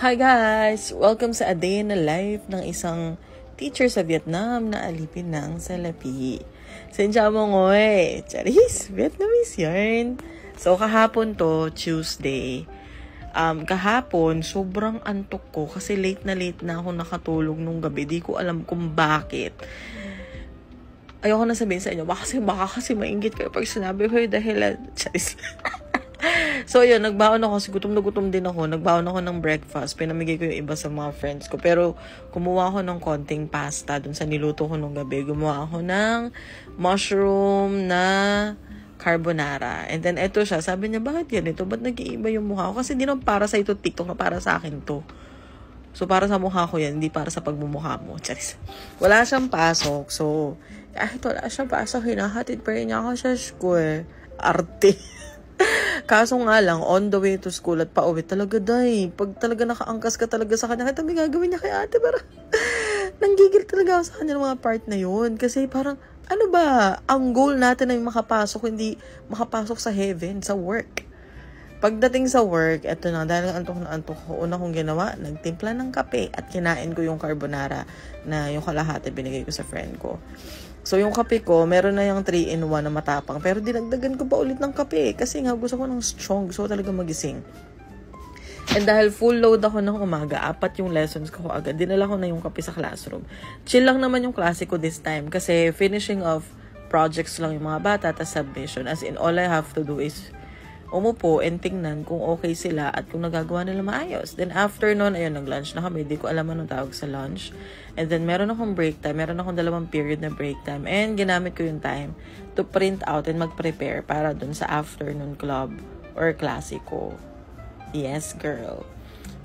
Hi guys! Welcome sa A Day in the Life ng isang teacher sa Vietnam na alipin ng salapi. Sensya mo ngoy! Charis! Vietnamese yarn! So kahapon to, Tuesday. Kahapon, sobrang antok ko kasi late na ako nakatulog nung gabi. Di ko alam kung bakit. Ayoko na sabihin sa inyo, baka kasi mainggit kayo pag sinabi ko yung dahilan. Charis! So, yun, nagbaon ako. Kasi gutom na gutom din ako. Nagbaon ako ng breakfast. Pinamigay ko yung iba sa mga friends ko. Pero, kumuha ako ng konting pasta dun sa niluto ko nung gabi. Gumawa ako ng mushroom na carbonara. And then, eto siya. Sabi niya, bakit yan ito? Ba't nag-iiba yung mukha ko? Kasi di naman para sa ito TikTok na para sa akin to. So, para sa mukha ko yan. Hindi para sa pagmumukha mo. Charis. Wala siyang pasok. So, kahit wala siyang pasok, hinahatid pa rin niya ako sa school. Arte. Kaso nga lang, on the way to school at pauwi talaga, day. Pag talaga nakaangkas ka talaga sa kanya, kahit may gagawin niya kay ate, parang nanggigil talaga ako sa kanya ng mga part na yun. Kasi parang, ano ba, ang goal natin ay makapasok, hindi makapasok sa heaven, sa work. Pagdating sa work, eto na, dahil antok ko, una kong ginawa, nagtimpla ng kape at kinain ko yung carbonara na yung kalahati binigay ko sa friend ko. So, yung kape ko, meron na yung 3-in-1 na matapang. Pero dinagdagan ko pa ulit ng kape kasi nga gusto ko ng strong. Gusto ko talaga magising. And dahil full load ako ng umaga, 4 yung lessons ko agad. Dinala ko na yung kape sa classroom. Chill lang naman yung klase ko this time kasi finishing of projects lang yung mga bata at submission. As in, all I have to do is umupo and tingnan kung okay sila at kung nagagawa nila maayos. Then after nun, ayun, nag-lunch na kami. Di ko alam anong tawag sa lunch. And then meron akong break time. Meron akong 2 period na break time. And ginamit ko yung time to print out and mag-prepare para dun sa afternoon club or klasiko. Yes, girl.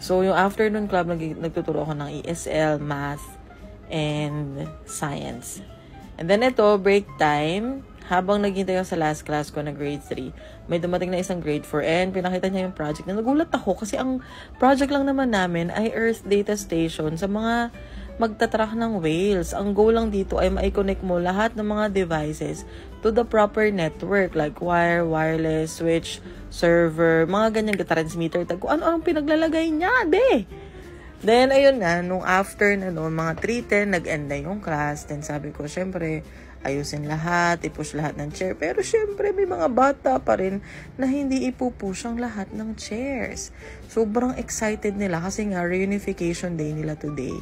So, yung afternoon club, nagtuturo ako ng ESL, math, and science. And then ito, break time. Habang naghintay ako sa last class ko na grade 3, may dumating na isang grade 4 and pinakita niya yung project na nagulat ako kasi ang project lang naman namin ay Earth Data Station sa mga magtatrack ng whales. Ang goal lang dito ay ma-connect mo lahat ng mga devices to the proper network like wire, wireless, switch, server, mga ganyan transmitter, tag kung ano-anong pinaglalagay niya, be! Then, ayun na, nung after na noon, mga 3:10, nag-end na yung class. Then sabi ko, syempre, ayusin lahat, ipush lahat ng chair. Pero syempre, may mga bata pa rin na hindi ipupush ang lahat ng chairs. Sobrang excited nila kasi nga, reunification day nila today,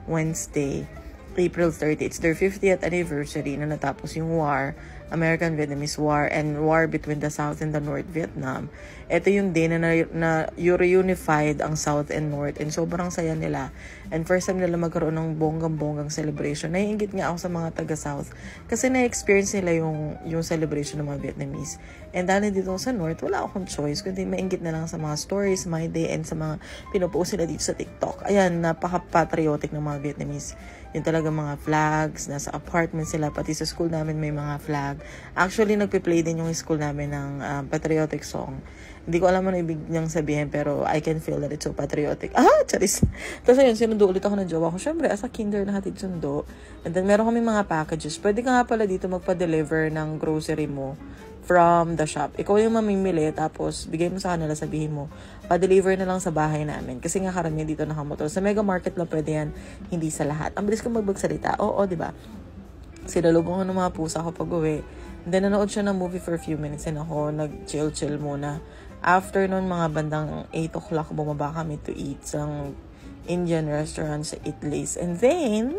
Wednesday, April 30. It's their 50th anniversary na natapos yung war, American-Vietnamese War, and war between the South and the North Vietnam. Ito yung day na reunified ang South and North, and sobrang saya nila. And first time nila magkaroon ng bonggang-bonggang celebration. Naiingit nga ako sa mga taga-South kasi na-experience nila yung celebration ng mga Vietnamese. And dahil dito sa North, wala akong choice kundi maingit na lang sa mga stories, my day, and sa mga pinupost nila dito sa TikTok. Ayan, napaka-patriotic ng mga Vietnamese. Yung talaga mga flags, nasa apartment sila, pati sa school namin may mga flag. Actually, nagpe-play din yung school namin ng patriotic song. Hindi ko alam ano ibig niyang sabihin, pero I can feel that it's so patriotic. Charis! Tapos ayun, sinundo ulit ako ng jowa ko. Siyempre, as a kinder na hatid sundo. And then, meron kami mga packages. Pwede ka nga pala dito magpa-deliver ng grocery mo from the shop. Ikaw yung mamimili, tapos bigay mo sa kanila, sabihin mo, pa-deliver na lang sa bahay namin. Kasi nga karamihan dito nakamotor. Sa mega market lang pwede yan, hindi sa lahat. Ang bilis ko magbagsalita. Oo, diba? Sinalubong ko ng mga pusa ko pag-uwi. Then, nanood siya ng movie for a few minutes and ako nag-chill muna. After nun, mga bandang 8 o'clock, bumaba kami to eat sa Indian restaurant sa Italy's. And then,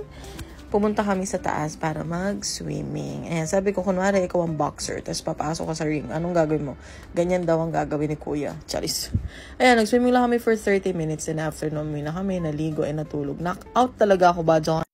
pumunta kami sa taas para mag-swimming. Ayan, sabi ko, kunwari, ikaw ang boxer, tapos papasok ka sa ring. Anong gagawin mo? Ganyan daw ang gagawin ni Kuya. Charis. Ayan, nag-swimming lang kami for 30 minutes and after nun, na kami, naligo and natulog. Knock out talaga ako, badyo